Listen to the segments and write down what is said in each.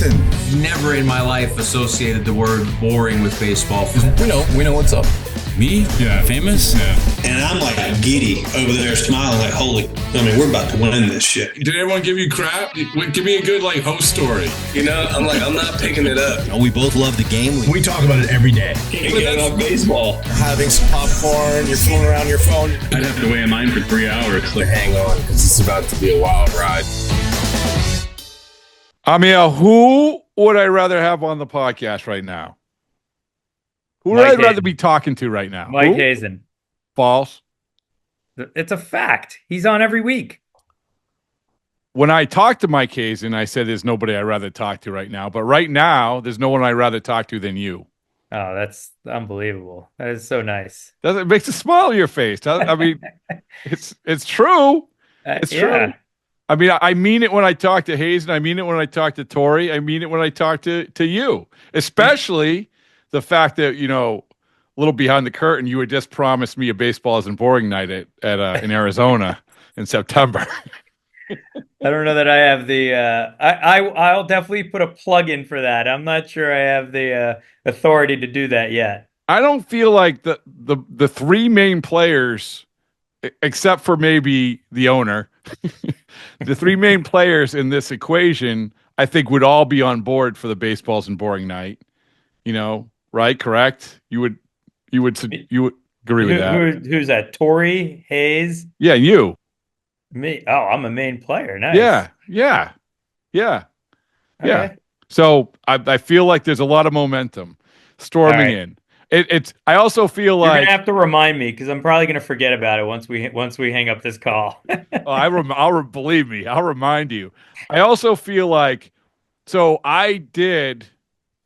listen. Never in my life associated the word boring with baseball. We know what's up. Me? Yeah. Famous? Yeah. And I'm like giddy over there smiling like, we're about to win this shit. Did everyone give you crap? Give me a good host story. I'm not picking it up. We both love the game. We talk about it every day. Can't get enough baseball. Having some popcorn, you're fooling around your phone. I'd have to wait in line for 3 hours. Hang on, because it's about to be a wild ride. Amiel, who would I rather have on the podcast right now? Who would I rather be talking to right now? Mike Hazen. False. It's a fact. He's on every week. When I talked to Mike Hazen, I said there's nobody I'd rather talk to right now. But right now, there's no one I'd rather talk to than you. Oh, that's unbelievable. That is so nice. It makes a smile on your face. I mean, it's true. It's true. I mean, I mean it when I talk to Hazen. I mean it when I talk to Tori. I mean it when I talk to you, especially the fact that, a little behind the curtain, you had just promised me a baseball isn't boring night in Arizona in September. I don't know that I have the I'll definitely put a plug in for that. I'm not sure I have the authority to do that yet. I don't feel like the three main players, except for maybe the owner, the three main players in this equation, I think would all be on board for the baseball's and boring night. Right? Correct? You would agree with that. Who's that? Tori, Hayes? Yeah, you. Me? Oh, I'm a main player. Nice. Yeah. Okay. So I feel like there's a lot of momentum storming in. I also feel You're like gonna have to remind me because I'm probably gonna forget about it once we hang up this call. Believe me, I'll remind you. I also feel like, so I did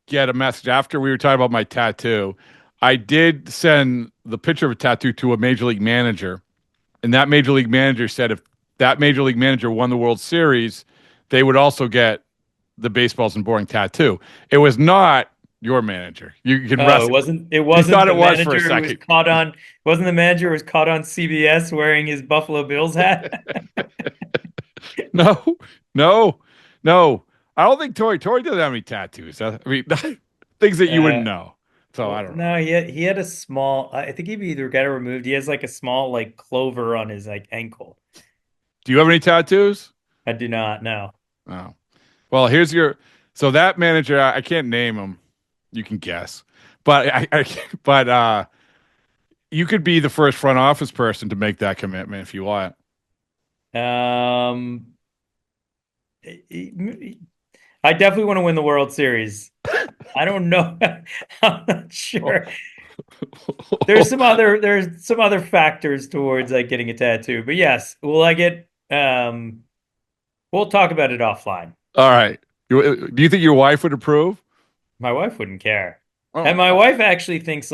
get a message after we were talking about my tattoo. I did send the picture of a tattoo to a major league manager, and that major league manager said if that major league manager won the World Series, they would also get the baseballs and boring tattoo. It was not your manager. You can rest. It wasn't. You thought it was for a second. Wasn't the manager who was caught on CBS wearing his Buffalo Bills hat? No. I don't think Tori doesn't have any tattoos. I mean, things that you wouldn't know. So I don't know. No, he had a small. I think he either got it removed. He has like a small clover on his ankle. Do you have any tattoos? I do not. No. Oh, well, so that manager, I can't name him. You can guess, but but you could be the first front office person to make that commitment if you want. I definitely want to win the World Series. I don't know. I'm not sure. There's some other factors towards getting a tattoo, but yes, will I get? We'll talk about it offline. All right. Do you think your wife would approve? My wife wouldn't care, oh. And my wife actually thinks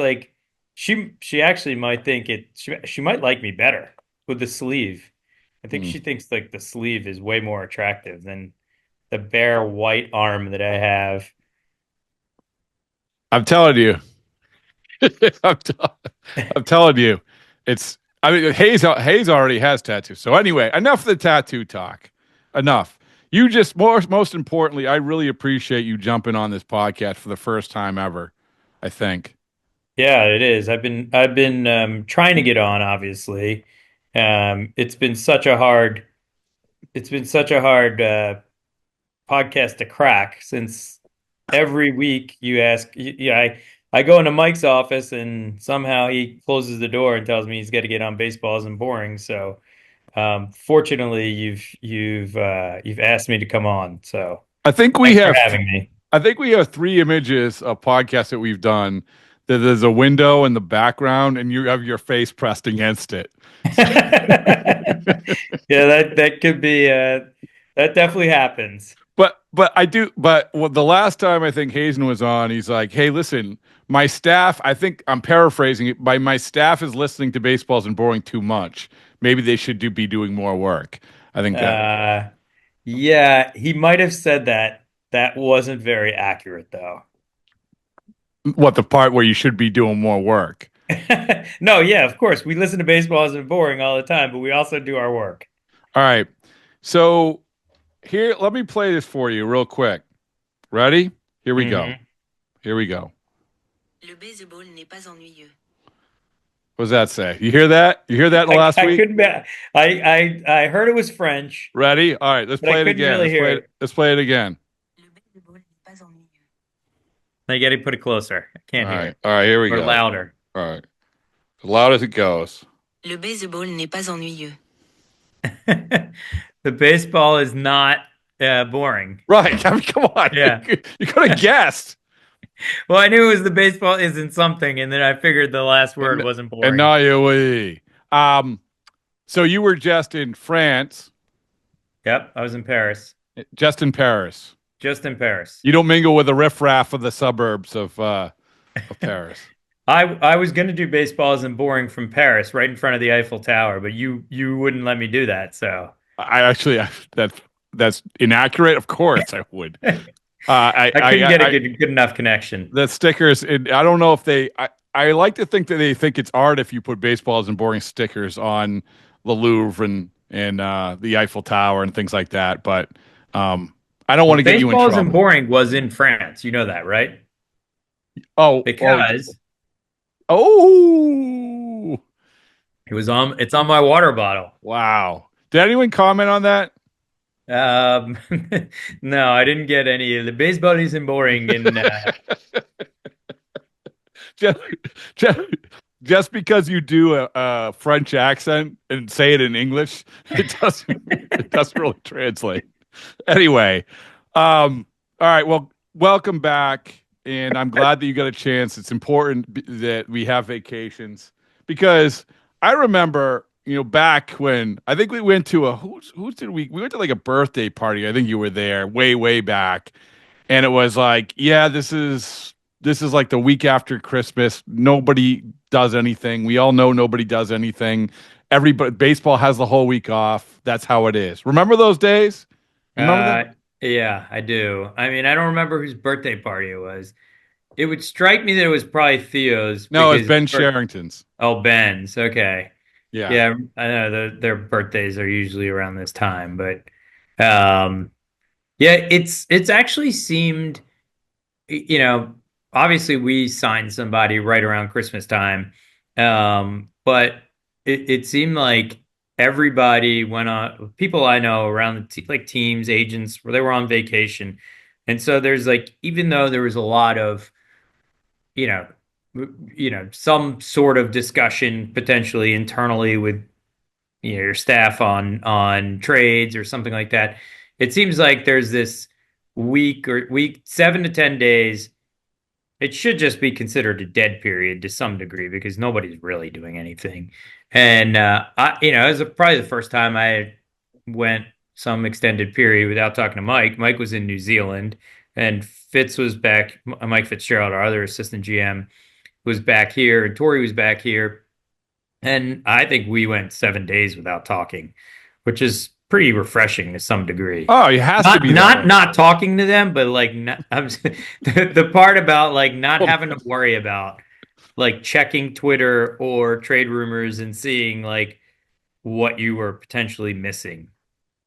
she actually might think it. She might like me better with the sleeve. I think she thinks the sleeve is way more attractive than the bare white arm that I have. I'm telling you. I'm telling you. Hayes already has tattoos. So anyway, enough of the tattoo talk. Enough. You just most importantly, I really appreciate you jumping on this podcast for the first time ever, I think. Yeah, it is. I've been trying to get on, obviously. It's been such a hard podcast to crack since every week you ask. I go into Mike's office and somehow he closes the door and tells me he's got to get on Baseballs and Boring. So, fortunately, you've asked me to come on. So I think having me. I think we have 3 images of podcasts that we've done. There's a window in the background, and you have your face pressed against it. Yeah, that could be. That definitely happens. But the last time I think Hazen was on, he's like, "Hey, listen, my staff. I think I'm paraphrasing it. My staff is listening to Baseballs and Boring too much. Maybe they should be doing more work." I think that. Yeah, he might have said that. That wasn't very accurate, though. What, the part where you should be doing more work? No, yeah, of course. We listen to Baseballs and Boring all the time, but we also do our work. All right. So here, let me play this for you real quick. Ready? Here we go. Mhm. Here we go. Le baseball n'est pas ennuyeux. What does that say? You hear that? You hear that last I week? couldn't be, I heard it was French, Ready? All right, let's but I play it couldn't again. really Let's hear play it. it. Let's play it again. Le baseball n'est pas ennuyeux. I got to put it closer. I can't All hear right. it. All right, here we Or go. louder. All right. As loud as it goes. Le baseball n'est pas ennuyeux. The baseball is not boring. Right. I mean, come on. Yeah. You could have guessed. Well, I knew it was the baseball isn't something, and then I figured the last word wasn't boring. And now you so you were just in France, Yep, I was in Paris. just in Paris. Just in Paris. You don't mingle with the riffraff of the suburbs of Paris. I was going to do baseball isn't boring from Paris, right in front of the Eiffel Tower, but you wouldn't let me do that. So That's inaccurate. Of course, I would. I couldn't get a good enough connection. The stickers. I don't know if they. I like to think that they think it's art if you put baseballs and boring stickers on the Louvre and the Eiffel Tower and things like that. But I don't want to get you in Baseball trouble. isn't boring was in France. You know that, right? Oh, Because oh, it's on my water bottle. wow. Did anyone comment on that? No, I didn't get any. The baseball isn't boring in just, just, just because you do a French accent and say it in English, it doesn't really translate. Anyway, all right. Well, welcome back, and I'm glad that you got a chance. It's important that we have vacations because I remember, back when I think we went to who did we went to like a birthday party. I think you were there way back, and it was like, yeah, this is like the week after Christmas. Nobody does anything. We all know nobody does anything. Everybody, baseball has the whole week off. That's how it is. Remember those days? Remember that? Yeah, I do. I mean, I don't remember whose birthday party it was. It would strike me that it was probably Theo's. No, it's because Ben Sherrington's. Oh, Ben's. Okay. Yeah. Yeah, I know their birthdays are usually around this time, but yeah, it's actually seemed, obviously we signed somebody right around Christmas time, but it seemed like everybody went on. People I know around like teams, agents, where they were on vacation, and so there's like, even though there was a lot of you know some sort of discussion potentially internally with your staff on trades or something like that, it seems like there's this week 7 to 10 days. It should just be considered a dead period to some degree because nobody's really doing anything. And it was probably the first time I went some extended period without talking to Mike. Mike was in New Zealand, and Fitz was back. Mike Fitzgerald, our other assistant GM, was back here, and Tori was back here. And I think we went 7 days without talking, which is pretty refreshing to some degree. Oh, it has to be not talking to them, but like the part about like not having to worry about like checking Twitter or trade rumors and seeing like what you were potentially missing.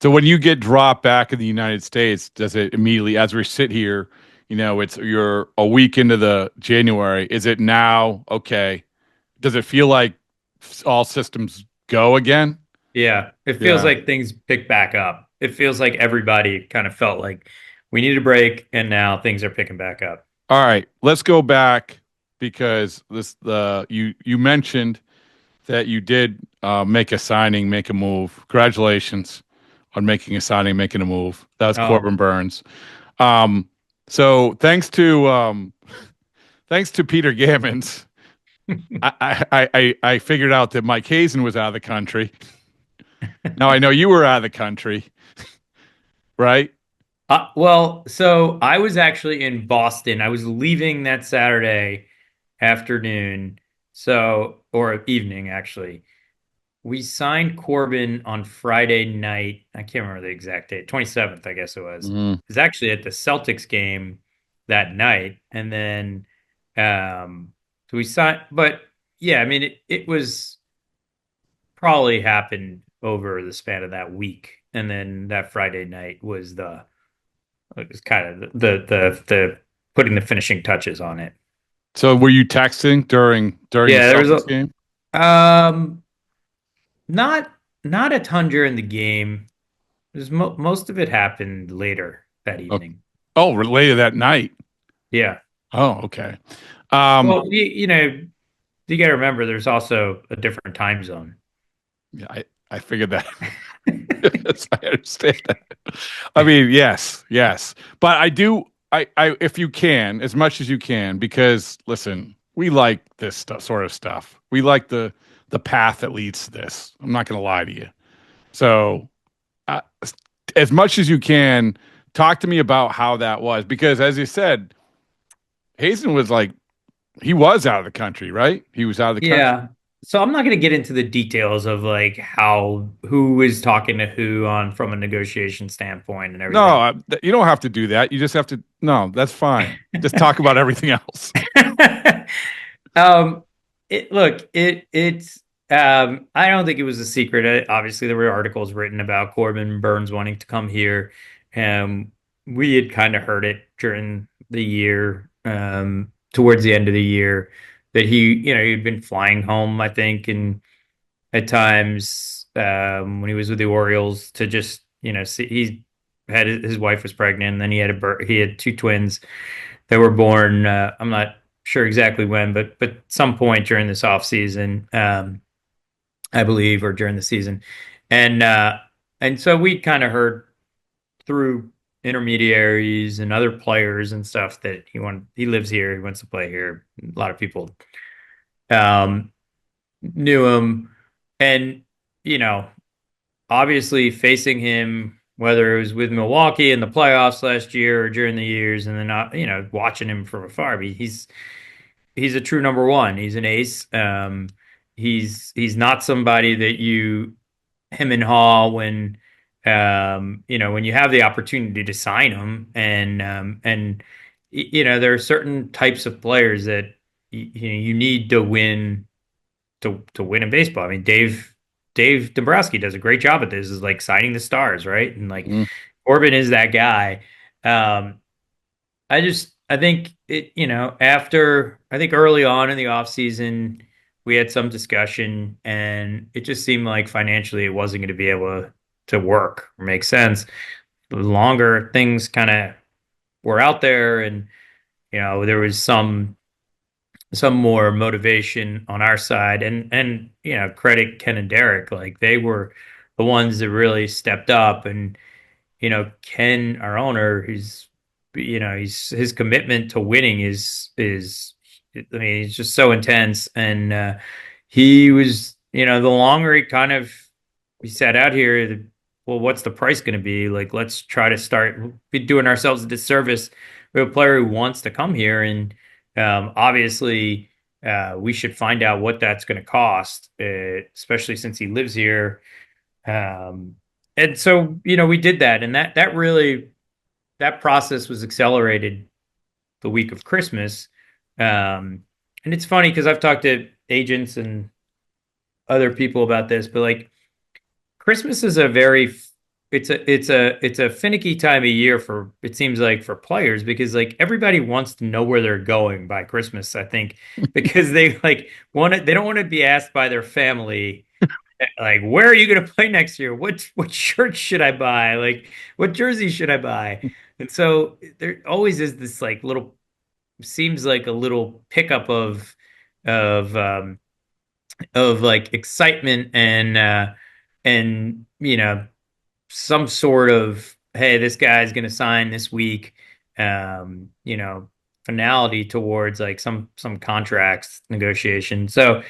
So when you get dropped back in the United States, does it immediately, as we sit here, you're a week into the January, is it now okay? Does it feel like all systems go again? Yeah, it feels like things pick back up. It feels like everybody kind of felt like we need a break, and now things are picking back up. All right, let's go back because you mentioned that you did make a signing, make a move. Congratulations on making a signing, making a move. That was Corbin Burns. So thanks to Peter Gammons, I figured out that Mike Hazen was out of the country. Now I know you were out of the country, right? Well, so I was actually in Boston. I was leaving that Saturday afternoon, or evening actually. We signed Corbin on Friday night. I can't remember the exact date. 27th, I guess it was. Mm-hmm. It was actually at the Celtics game that night, and then so we signed. But yeah, I mean, it was probably happened over the span of that week, and then that Friday night was the It's kind of the putting the finishing touches on it. So were you texting during the Yeah, there was Celtics game? um not not a ton during the game. Most of it happened later that Oh, evening. later that night. Yeah. Oh, okay. Um, Well, you got to remember there's also a different time zone. yeah, I figured that. Yes, I understand that. I mean, yes, but I do. If you can, as much as you can, because listen, we like this sort of stuff. We like the path that leads to this. I'm not going to lie to you. So, uh, as much as you can, talk to me about how that was, because as you said, Hazen was like he was out of the country, right? He was out of the country. Yeah. So I'm not going to get into the details of like who is talking to who on from a negotiation standpoint and No, everything. you don't have to do that. You just have to. No, that's fine. Just talk about everything else. Um, it's I don't think it was a secret. Obviously, there were articles written about Corbin Burns wanting to come here. We had kind of heard it during the year, towards the end of the year, that he'd been flying home, I think, and at times when he was with the Orioles to just, see he had his wife was pregnant, and then he had two twins that were born. I'm not sure exactly when, but some point during this off season, I believe, or during the season, and so we kind of heard through intermediaries and other players and stuff that he lives here, he wants to play here. A lot of people um, knew him, and you know, obviously facing him, whether it was with Milwaukee in the playoffs last year or during the years, and then not, watching him from afar. I mean, he's a true number one. He's an ace. He's not somebody that you him and haw when when you have the opportunity to sign him, and there are certain types of players that you need to win to win in baseball. I mean, Dave Dombrowski does a great job at this, is like signing the stars, right? And like Mm. Corbin is that guy. I think after, I think early on in the offseason, we had some discussion, and it just seemed like financially it wasn't going to be able to work or make sense. The longer things kind of were out there, and there was some more motivation on our side, and credit Ken and Derek, like they were the ones that really stepped up. And Ken, our owner, his commitment to winning is I mean, he's just so intense. And he was, the longer he sat out here, well, what's the price going to be? Like, let's try to start be doing ourselves a disservice. We have a player who wants to come here, and obviously we should find out what that's going to cost, especially since he lives here. And so, we did that, and that process was accelerated the week of Christmas. And it's funny because I've talked to agents and other people about this, but like Christmas is it's a finicky time of year for, it seems like, for players, because like everybody wants to know where they're going by Christmas, I think, because they they don't want to be asked by their family, like, where are you going to play next year? What shirt should I buy? Like, what jersey should I buy? And so there always is this like seems like a little pickup of um of like excitement, and some sort of, hey, this guy's going to sign this week, um you know finality towards like some contracts negotiation. So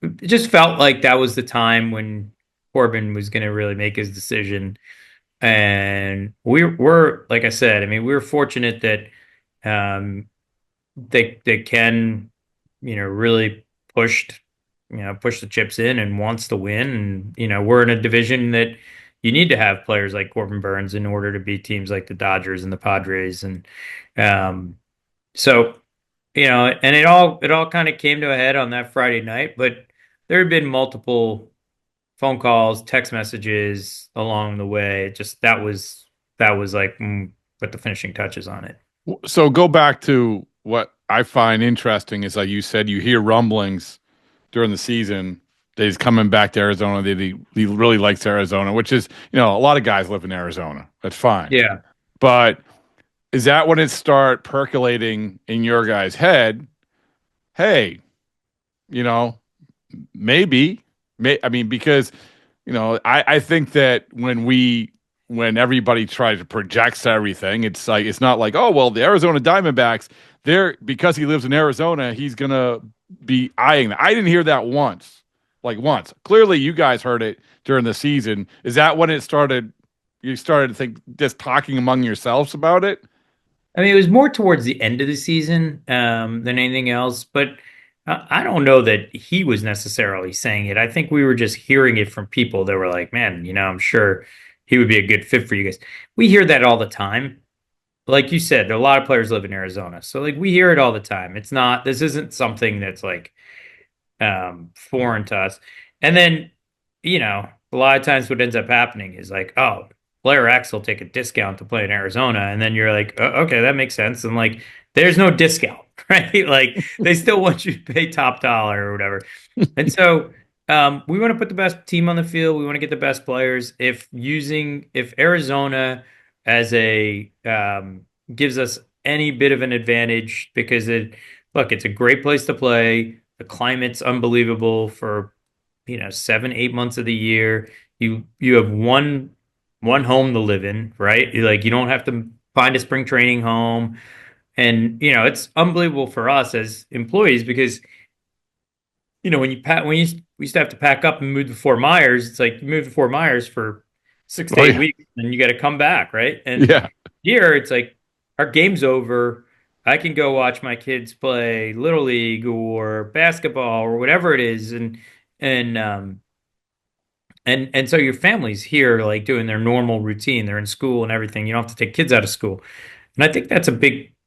it just felt like that was the time when Corbin was going to really make his decision. And we're like I said, I mean, we were fortunate that um, they can, really push the chips in and wants to win. And, we're in a division that you need to have players like Corbin Burns in order to beat teams like the Dodgers and the Padres. And um, so, and it all kind of came to a head on that Friday night, but there had been multiple phone calls, text messages along the way. Just that was like, put the finishing touches on it. So go back to what I find interesting is, like you said, you hear rumblings during the season that he's coming back to Arizona, that he really likes Arizona, which is, a lot of guys live in Arizona. That's fine. Yeah. But is that when it start percolating in your guy's head? Hey, maybe, because, I think that when everybody tries to project everything, it's like, it's not like, oh, well, the Arizona Diamondbacks, because he lives in Arizona, he's going to be eyeing that. I didn't hear that once. Clearly you guys heard it during the season. Is that when it started? You started to think, just talking among yourselves about it? I mean, it was more towards the end of the season than anything else, but I don't know that he was necessarily saying it. I think we were just hearing it from people that were like, man, I'm sure he would be a good fit for you guys. We hear that all the time. Like you said, a lot of players live in Arizona. So like we hear it all the time. This isn't something that's like foreign to us. And then, a lot of times what ends up happening is like, oh, player X will take a discount to play in Arizona. And then you're like, oh, okay, that makes sense. And like, there's no discount, right? Like they still want you to pay top dollar or whatever. And so we want to put the best team on the field. We want to get the best players. If Arizona as gives us any bit of an advantage, because it's a great place to play. The climate's unbelievable for 7-8 months of the year. You have one home to live in, right? You don't have to find a spring training home. And, it's unbelievable for us as employees because, when we used to have to pack up and move to Fort Myers, it's like you move to Fort Myers for 6 to 8 weeks and you got to come back, right? And here it's like our game's over. I can go watch my kids play Little League or basketball or whatever it is. And so your family's here, like doing their normal routine. They're in school and everything. You don't have to take kids out of school. And I think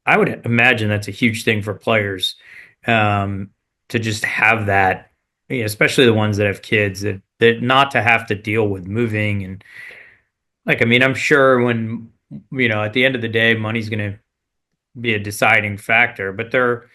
I would imagine that's a huge thing for players to just have that, especially the ones that have kids, that not to have to deal with moving. And I'm sure when, at the end of the day, money's going to be a deciding factor, but there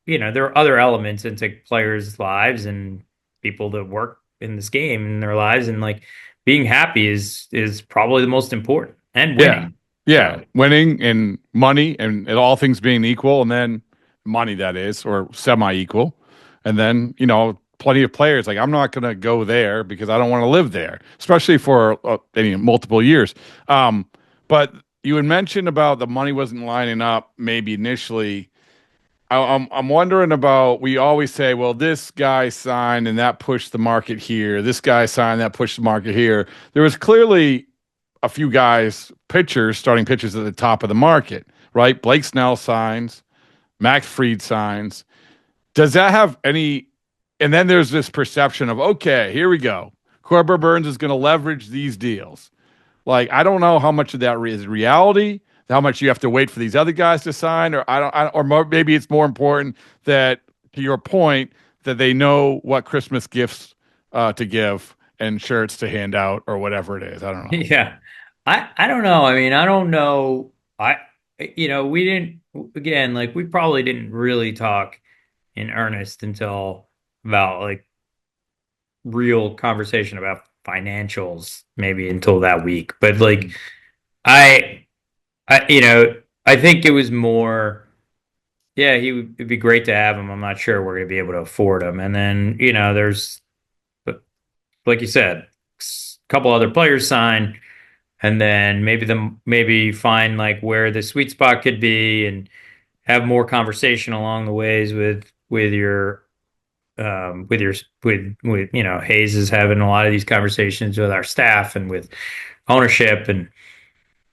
are other elements into players' lives and people that work in this game in their lives, and like being happy is probably the most important, and winning. Yeah. Winning and money and all things being equal, and then money, that is, or semi-equal. And then, plenty of players, like, I'm not going to go there because I don't want to live there, especially for multiple years. But you had mentioned about the money wasn't lining up maybe initially. I'm wondering about, we always say, well, this guy signed and that pushed the market here. This guy signed, that pushed the market here. There was clearly a few guys, starting pitchers at the top of the market, right? Blake Snell signs, Max Fried signs. Does that have any, and then there's this perception of, okay, here we go. Corbin Burns is going to leverage these deals. Like, I don't know how much of that is reality, how much you have to wait for these other guys to sign, or maybe it's more important that, to your point, that they know what Christmas gifts to give and shirts to hand out or whatever it is. I don't know. Yeah. I don't know. I mean, I don't know. We didn't, again, like we probably didn't really talk in earnest until about like real conversation about financials, maybe until that week. But like, I think it was more, yeah, it'd be great to have him. I'm not sure we're going to be able to afford him. And then, there's, like you said, a couple other players sign, and then maybe find like where the sweet spot could be and have more conversation along the ways with Hayes is having a lot of these conversations with our staff and with ownership, and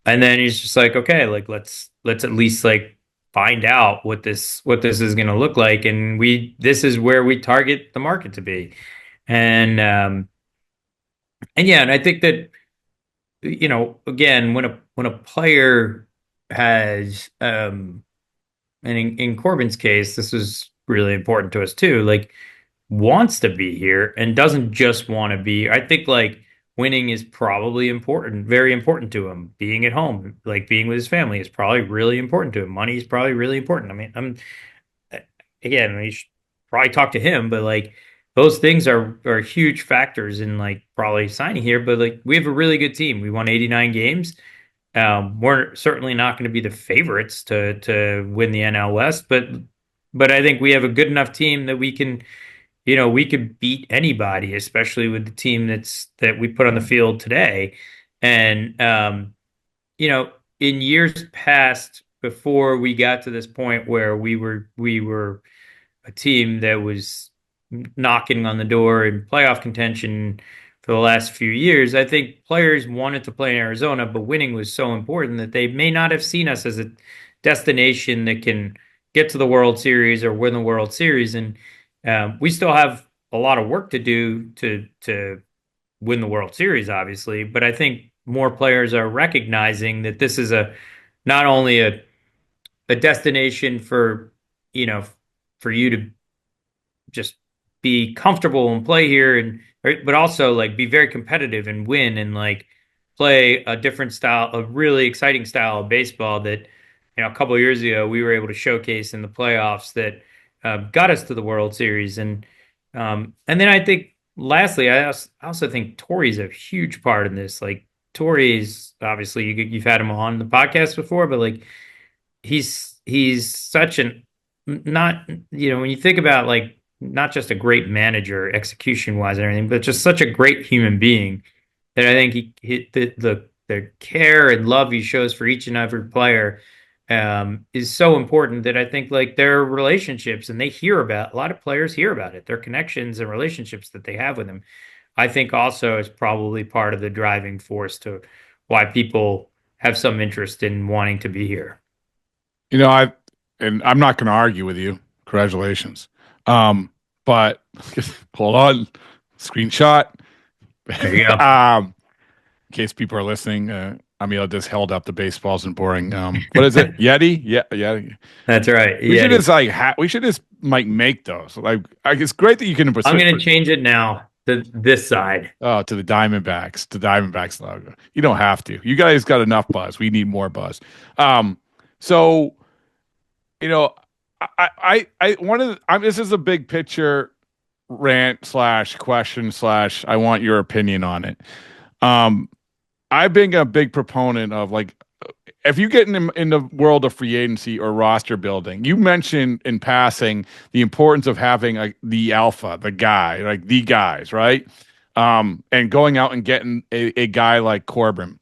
then he's just like, okay, like let's at least like find out what this is going to look like, and this is where we target the market to be, and I think that again, when a player has and in Corbin's case, this is really important to us too, like wants to be here and doesn't just want to be. I think like winning is probably important, very important to him. Being at home, like being with his family, is probably really important to him. Money is probably really important. I mean, again, we should probably talk to him, but like those things are huge factors in like probably signing here. But like we have a really good team. We won 89 games. We're certainly not going to be the favorites to win the NL West, but I think we have a good enough team that we can, we could beat anybody, especially with the team that we put on the field today. And in years past, before we got to this point where we were a team that was knocking on the door in playoff contention for the last few years, I think players wanted to play in Arizona, but winning was so important that they may not have seen us as a destination that can get to the World Series or win the World Series. And we still have a lot of work to do to win the World Series, obviously. But I think more players are recognizing that this is not only a destination for you to just be comfortable and play here, but also like be very competitive and win and like play a different style, a really exciting style of baseball that a couple of years ago we were able to showcase in the playoffs that got us to the World Series. And then I think lastly, I also think Torrey's a huge part in this. Like Torrey's obviously you've had him on the podcast before, but like he's such an not when you think about like not just a great manager execution wise and everything, but just such a great human being that I think the care and love he shows for each and every player is so important that I think like their relationships, and a lot of players hear about it, their connections and relationships that they have with him, I think also is probably part of the driving force to why people have some interest in wanting to be here. I'm not going to argue with you. Congratulations. But hold on, screenshot. There you go. In case people are listening, Amiel just held up the baseballs and boring. What is it? Yeti? Yeah. That's right. We should just make those. Like, it's great that you can. I'm going to change it now to this side. Oh, to the Diamondbacks, logo. You don't have to. You guys got enough buzz. We need more buzz. So, this is a big picture rant / question / I want your opinion on it. I've been a big proponent of like, if you get in the world of free agency or roster building, you mentioned in passing the importance of having the alpha, the guy, like the guys, right? And going out and getting a guy like Corbin.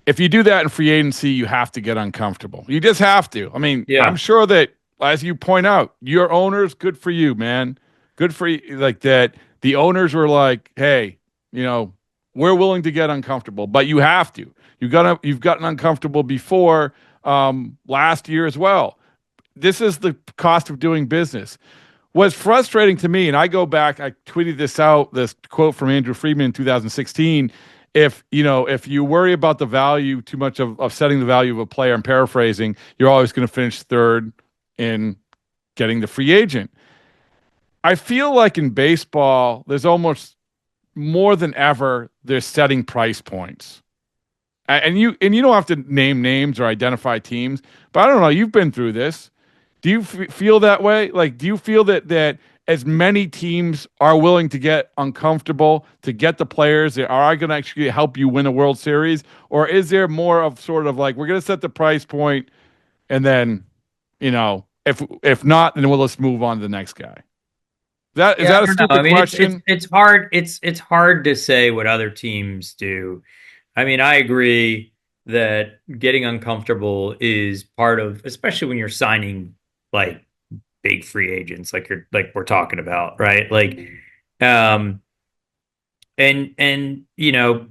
If you do that in free agency, you have to get uncomfortable. You just have to. I mean, yeah. I'm sure that, as you point out, your owners, good for you, man. Good for you. Like that, the owners were like, hey, we're willing to get uncomfortable, but you have to. You've gotten uncomfortable before last year as well. This is the cost of doing business. What's frustrating to me, and I go back, I tweeted this quote from Andrew Friedman in 2016. If you worry about the value too much of setting the value of a player, I'm paraphrasing, you're always going to finish third in getting the free agent. I feel like in baseball, there's almost more than ever, they're setting price points. And you don't have to name names or identify teams, but I don't know, you've been through this. Do you feel that way? Like, do you feel that as many teams are willing to get uncomfortable to get the players that are going to actually help you win a World Series? Or is there more of sort of like, we're going to set the price point and then, if not, then we'll just move on to the next guy? Is that a stupid question? It's hard. It's hard to say what other teams do. I mean, I agree that getting uncomfortable is part of, especially when you're signing like big free agents, like we're talking about, right? Like, and it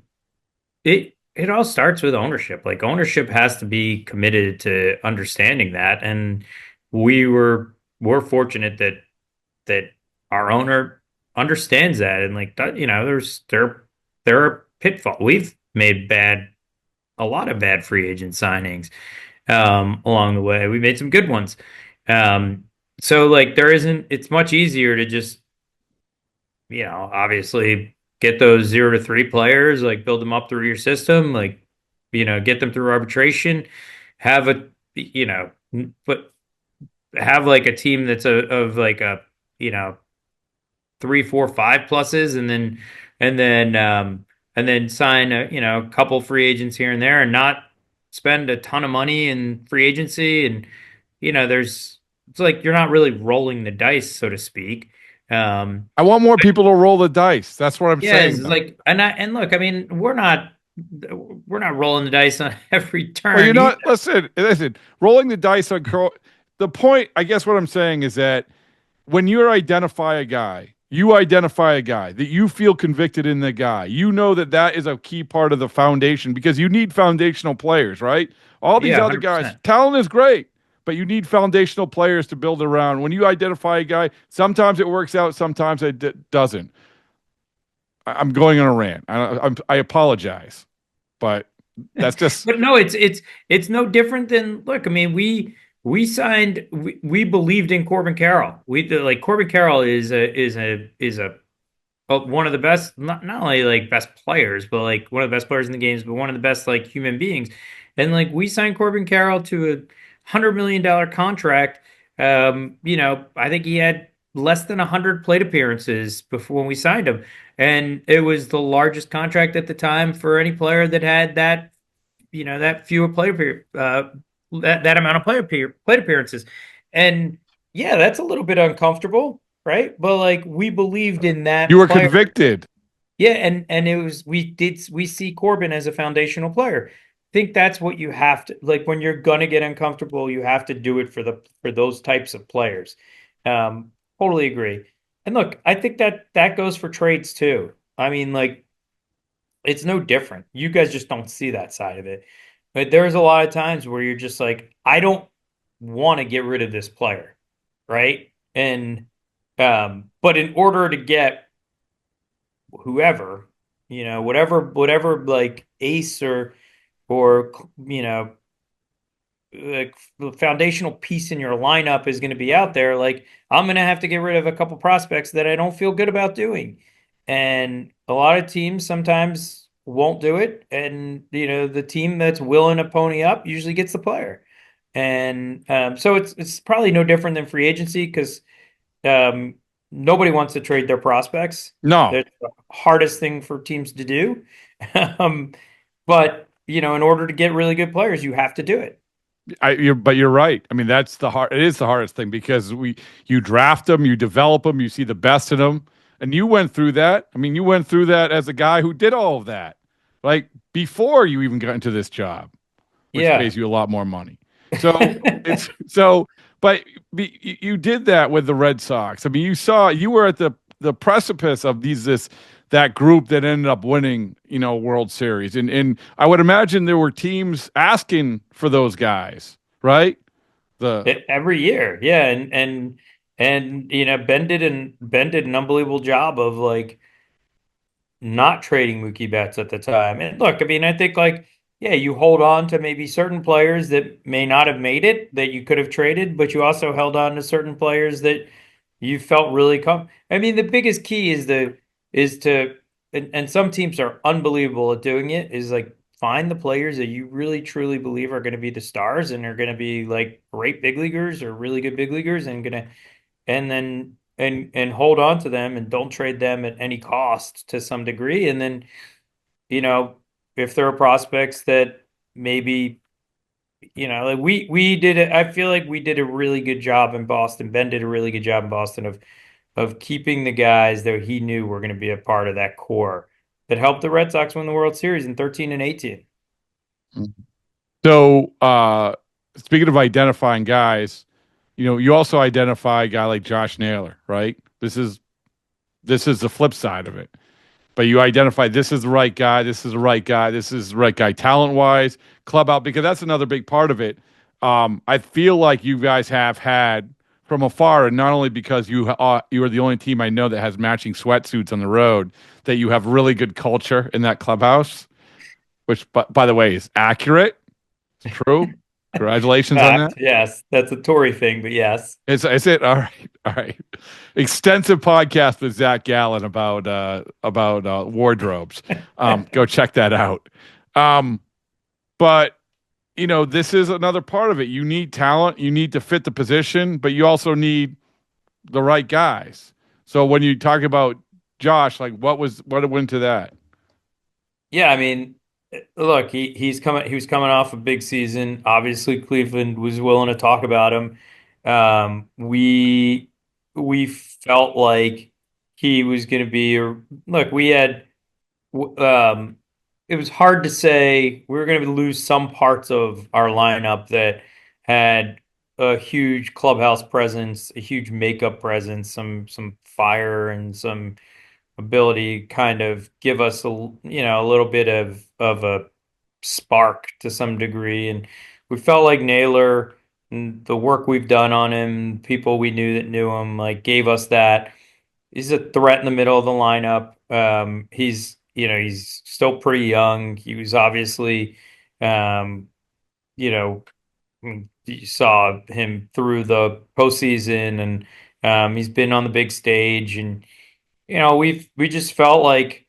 all starts with ownership. Like ownership has to be committed to understanding that, and we're fortunate that our owner understands that, and like that, there are pitfalls. We've made a lot of bad free agent signings along the way. We made some good ones. So like it's much easier to just, obviously get those 0 to 3 players, like build them up through your system, like, get them through arbitration, have but have like a team that's of like a, 3, 4, 5 pluses, and then sign a couple free agents here and there, and not spend a ton of money in free agency. And it's like you're not really rolling the dice, so to speak. I want more people to roll the dice. That's what I'm saying. It's like, and look, I mean, we're not rolling the dice on every turn. Well, you're not. Listen. Rolling the dice on the point. I guess what I'm saying is that when you identify a guy that you feel convicted in the guy. You know that is a key part of the foundation, because you need foundational players, right? All these other 100%. guys, talent is great, but you need foundational players to build around. When you identify a guy, sometimes it works out, sometimes it doesn't. I'm going on a rant. I apologize, but that's just. But no, it's no different than, look. I mean, we signed. We believed in Corbin Carroll. Corbin Carroll is one of the best, not only like best players, but like one of the best players in the games, but one of the best like human beings. And like we signed Corbin Carroll to a $100 million contract. I think he had less than 100 plate appearances before when we signed him, and it was the largest contract at the time for any player that had that fewer plate that amount of plate appearances. And yeah, that's a little bit uncomfortable, right? But like we believed in that. You were convicted. Yeah, and it was we see Corbin as a foundational player. I think that's what you have to, like, when you're gonna get uncomfortable, you have to do it for those types of players. Totally agree. And look, I think that goes for trades too. I mean, like, it's no different. You guys just don't see that side of it. But there's a lot of times where you're just like, I don't want to get rid of this player, right? And but in order to get whoever, whatever like ace or like the foundational piece in your lineup is going to be out there, like I'm going to have to get rid of a couple prospects that I don't feel good about doing. And a lot of teams sometimes won't do it, and the team that's willing to pony up usually gets the player. And so it's probably no different than free agency, because nobody wants to trade their prospects. No, it's the hardest thing for teams to do. But in order to get really good players, you have to do it. But you're right. I mean, it is the hardest thing, because you draft them, you develop them, you see the best in them. And you went through that. I mean, you went through that as a guy who did all of that, like before you even got into this job, which pays you a lot more money. So but you did that with the Red Sox. I mean, you were at the precipice of that group that ended up winning, World Series. And I would imagine there were teams asking for those guys, right? Every year. Yeah. And Ben did an unbelievable job of like not trading Mookie Betts at the time. And look, I mean, I think like, yeah, you hold on to maybe certain players that may not have made it that you could have traded, but you also held on to certain players that you felt really I mean, the biggest key is to and some teams are unbelievable at doing it, is like find the players that you really truly believe are going to be the stars and are going to be like great big leaguers or really good big leaguers, and then hold on to them and don't trade them at any cost to some degree. And then, if there are prospects that maybe, like we did it, I feel like we did a really good job in Boston. Ben did a really good job in Boston of keeping the guys that he knew were going to be a part of that core that helped the Red Sox win the World Series in 13 and 18. So, speaking of identifying guys, you also identify a guy like Josh Naylor, right? This is the flip side of it. But you identify this is the right guy, this is the right guy, this is the right guy talent-wise, club out, because that's another big part of it. I feel like you guys have had from afar, and not only because you are the only team I know that has matching sweatsuits on the road, that you have really good culture in that clubhouse, which, by the way, is accurate. It's true. Congratulations on that. Yes, that's a Tory thing, but yes. Is it all right? All right. Extensive podcast with Zach Gallen about wardrobes. Go check that out. But this is another part of it. You need talent. You need to fit the position, but you also need the right guys. So when you talk about Josh, like what went into that? Yeah, I mean, look, he was coming off a big season. Obviously, Cleveland was willing to talk about him. We felt like he was going to be. Look, we had. It was hard to say we were going to lose some parts of our lineup that had a huge clubhouse presence, a huge makeup presence, some fire and some ability kind of give us a little bit of a spark to some degree. And we felt like Naylor and the work we've done on him, people we knew that knew him, like gave us that. He's a threat in the middle of the lineup. He's still pretty young. He was obviously, you saw him through the postseason, and he's been on the big stage, and we just felt like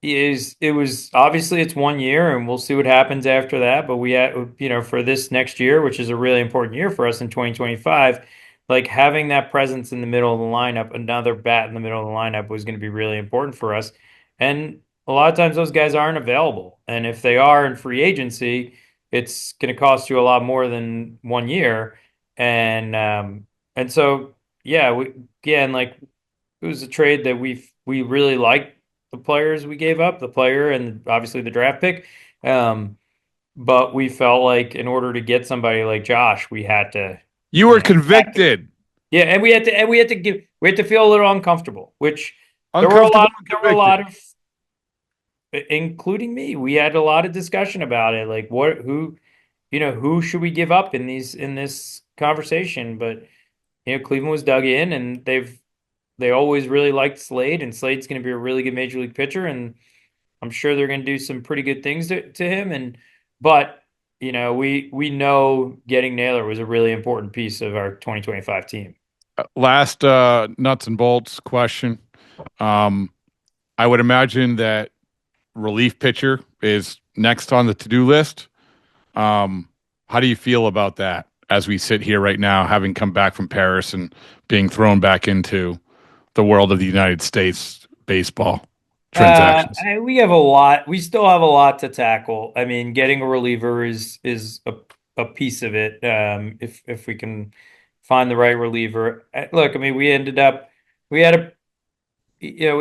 it was obviously it's 1 year, and we'll see what happens after that. But we had, for this next year, which is a really important year for us in 2025, like having that presence in the middle of the lineup, another bat in the middle of the lineup was going to be really important for us. And a lot of times those guys aren't available. And if they are in free agency, it's going to cost you a lot more than 1 year. And so, yeah, like it was a trade that we really liked the players we gave up, the player and obviously the draft pick. But we felt like in order to get somebody like Josh, we had to. You were convicted. Yeah, and we had to feel a little uncomfortable, which there were a lot of, including me. We had a lot of discussion about it, like who should we give up in this conversation? But Cleveland was dug in, and they always really liked Slade, and Slade's going to be a really good major league pitcher, and I'm sure they're going to do some pretty good things to him. But we know getting Naylor was a really important piece of our 2025 team. Last nuts and bolts question. I would imagine that relief pitcher is next on the to-do list. How do you feel about that as we sit here right now, having come back from Paris and being thrown back into the world of the United States baseball transactions? We still have a lot to tackle. I mean, getting a reliever is a piece of it. If we can find the right reliever. Look, I mean, we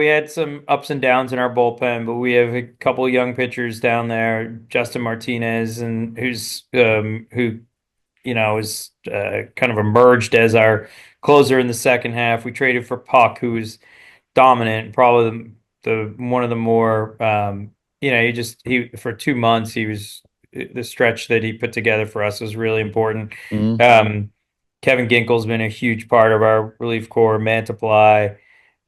had some ups and downs in our bullpen, but we have a couple of young pitchers down there, Justin Martinez, and who is kind of emerged as our closer in the second half. We traded for Puck, who was dominant, probably the one of the more he for 2 months the stretch that he put together for us was really important. Mm-hmm. Kevin Ginkel's been a huge part of our relief corps. Mantiply.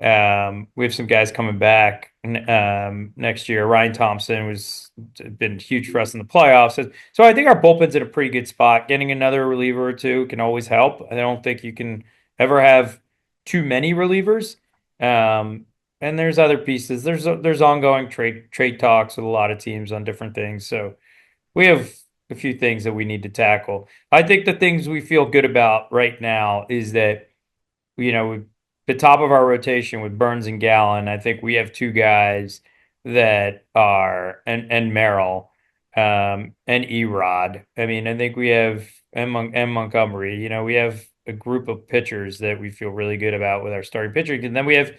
We have some guys coming back next year. Ryan Thompson been huge for us in the playoffs. So I think our bullpen's in a pretty good spot. Getting another reliever or two can always help. I don't think you can ever have too many relievers. And there's other pieces. There's ongoing trade talks with a lot of teams on different things. So we have a few things that we need to tackle. I think the things we feel good about right now is that, the top of our rotation with Burns and Gallen, I think we have two guys that are, and Merrill, and Erod. I mean, I think we have, and Montgomery, we have a group of pitchers that we feel really good about with our starting pitching. And then we have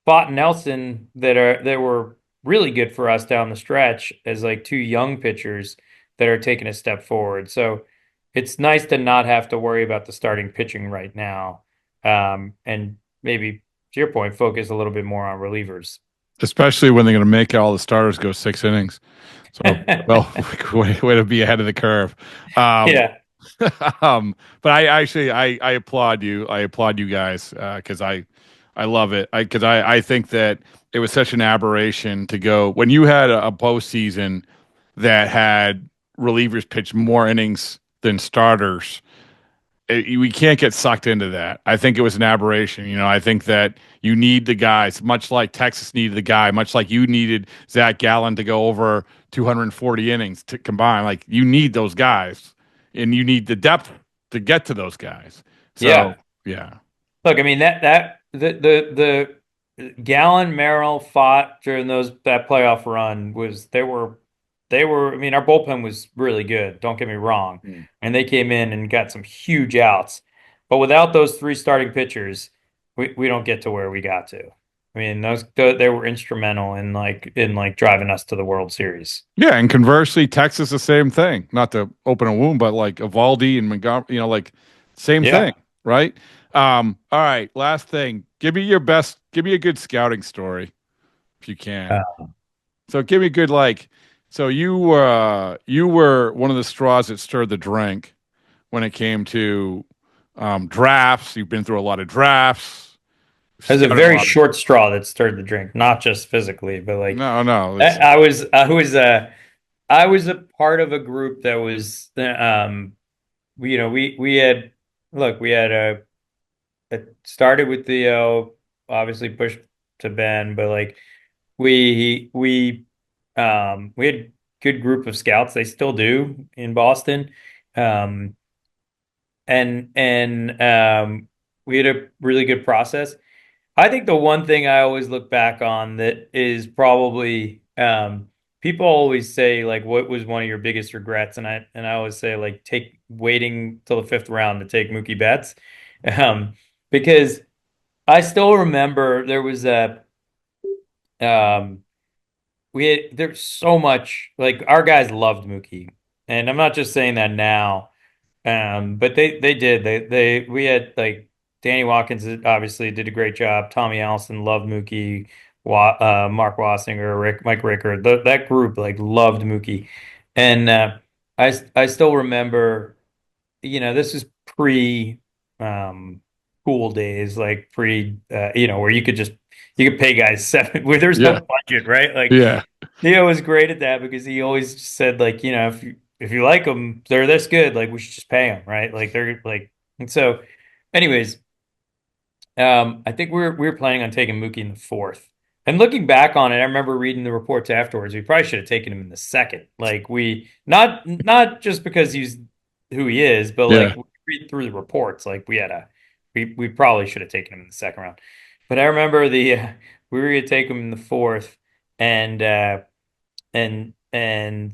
Bott and Nelson that were really good for us down the stretch as like two young pitchers that are taking a step forward. So it's nice to not have to worry about the starting pitching right now. And maybe, to your point, focus a little bit more on relievers. Especially when they're going to make all the starters go 6 innings. So, well, way to be ahead of the curve. Yeah. But I applaud you. I applaud you guys because I love it. Because I think that it was such an aberration to go when you had a postseason that had relievers pitch more innings than starters. We can't get sucked into that. I think it was an aberration. I think that you need the guys, much like Texas needed the guy, much like you needed Zach Gallen to go over 240 innings to combine. Like, you need those guys, and you need the depth to get to those guys. So, yeah. Look, I mean the Gallen Merrill fought during that playoff run they were. I mean, our bullpen was really good. Don't get me wrong, and they came in and got some huge outs. But without those 3 starting pitchers, we don't get to where we got to. I mean, they were instrumental in driving us to the World Series. Yeah, and conversely, Texas the same thing. Not to open a wound, but like Evaldi and Montgomery, same thing, right? All right, last thing. Give me a good scouting story, if you can. So give me a good So you were one of the straws that stirred the drink when it came to drafts. You've been through a lot of drafts. It was a very short straw that stirred the drink, not just physically, but no. I was a part of a group that was we had it started with Theo, obviously pushed to Ben, but we had good group of scouts. They still do in Boston. And we had a really good process. I think the one thing I always look back on that is probably people always say what was one of your biggest regrets, and I always say waiting till the 5th round to take Mookie Betts, because I still remember there was there's so much, our guys loved Mookie, and I'm not just saying that now, but they did. We had Danny Watkins obviously did a great job. Tommy Allison loved Mookie. Mark Wassinger, Mike Rickard, that group loved Mookie, and I still remember, this is pre cool days, pre where you could pay guys $7 where there's no budget, right? Theo was great at that because he always said if you like them, they're this good, we should just pay them, right? And so, anyways, I think we were planning on taking Mookie in the 4th. And looking back on it, I remember reading the reports afterwards. We probably should have taken him in the 2nd. We not just because he's who he is, but we read through the reports. We probably should have taken him in the 2nd round. But I remember we were going to take him in the 4th, and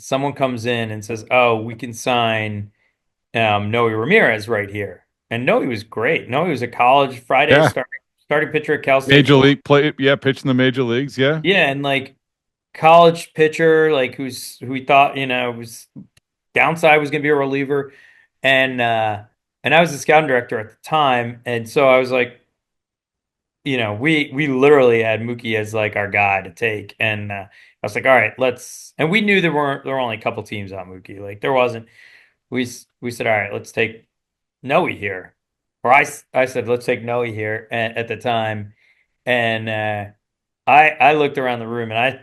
someone comes in and says, "Oh, we can sign Noe Ramirez right here." And Noe was great. Noe was a college Friday starting pitcher at Cal State. Major league play, pitched in the major leagues, yeah. Yeah, and college pitcher, who we thought, was downside was going to be a reliever, and I was the scouting director at the time, and so I was we literally had Mookie as our guy to take, and I was all right, let's. And we knew there were only a couple teams on Mookie, there wasn't. We said, all right, let's take Noe here. Or I said, let's take Noe here at the time. And I looked around the room, and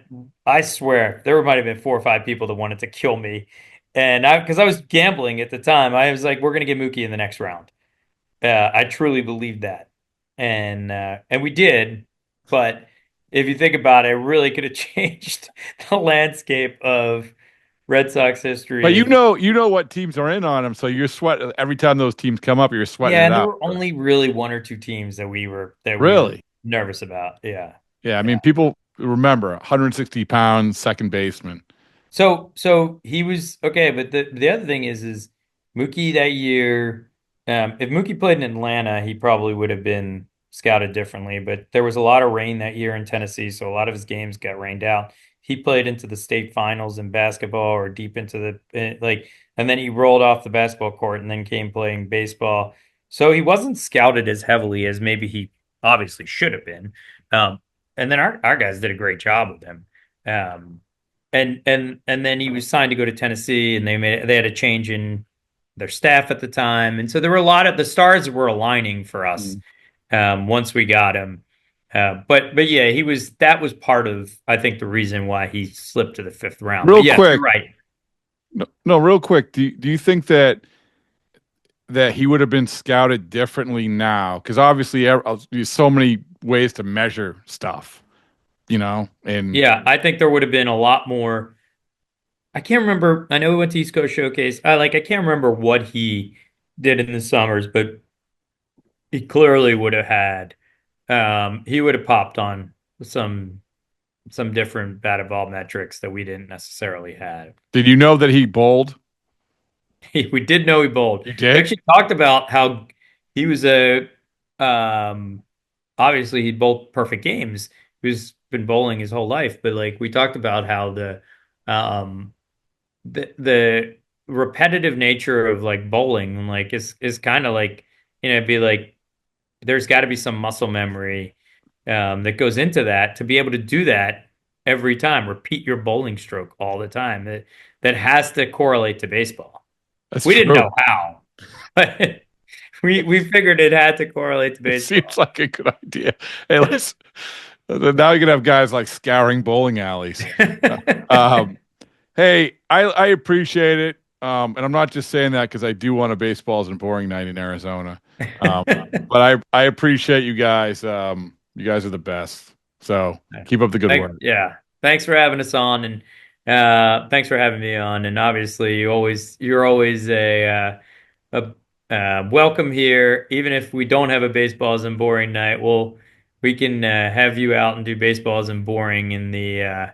I swear there might have been 4 or 5 people that wanted to kill me. And because I was gambling at the time, I was we're going to get Mookie in the next round. I truly believed that. And we did. But if you think about it, it really could have changed the landscape of Red Sox history. But you know what teams are in on them, so you're sweating every time those teams come up. You're sweating. Yeah, and there were only really 1 or 2 teams that we were nervous about. Yeah. Yeah, I mean, people remember 160 pounds, second baseman. So he was okay, but the other thing is Mookie that year. If Mookie played in Atlanta, he probably would have been scouted differently. But there was a lot of rain that year in Tennessee, so a lot of his games got rained out. He played into the state finals in basketball, or deep into and then he rolled off the basketball court and then came playing baseball. So he wasn't scouted as heavily as maybe he obviously should have been. And then our guys did a great job with him. And then he was signed to go to Tennessee, and they had a change in their staff at the time, and so there were a lot of the stars were aligning for us once we got him. But yeah, that was part of, I think, the reason why he slipped to the 5th round. Real quick, right? No, real quick. Do you think that that he would have been scouted differently now? Because obviously, there's so many ways to measure stuff, And Yeah, I think there would have been a lot more. I can't remember. I know we went to East Coast Showcase. I can't remember what he did in the summers, but he clearly would have had. He would have popped on some different bat evolve metrics that we didn't necessarily have. Did you know that he bowled? We did know he bowled. You We did? actually talked about how he was obviously he bowled perfect games. He's been bowling his whole life, but like we talked about how the repetitive nature of like bowling like is kind of like be like there's got to be some muscle memory that goes into that to be able to do that every time, repeat your bowling stroke all the time. That has to correlate to baseball. That's we true. didn't know how, but we figured it had to correlate to baseball. It seems like a good idea. Hey, now you can have guys like scouring bowling alleys. Hey, I appreciate it. And I'm not just saying that because I do want a baseballs and boring night in Arizona. But I appreciate you guys. You guys are the best. So keep up the good work. Yeah. Thanks for having us on, and thanks for having me on. And obviously you're always a welcome here. Even if we don't have a baseballs and boring night, we can have you out and do baseballs and boring in the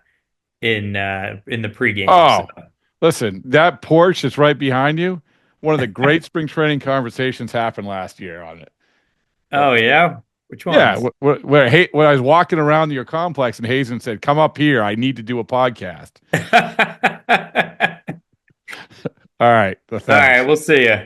pregame. Oh, listen, that porch is right behind you. One of the great spring training conversations happened last year on it. Oh yeah, which one? Yeah, when I was walking around your complex and Hazen said, "Come up here, I need to do a podcast." All right, well, all right, we'll see you.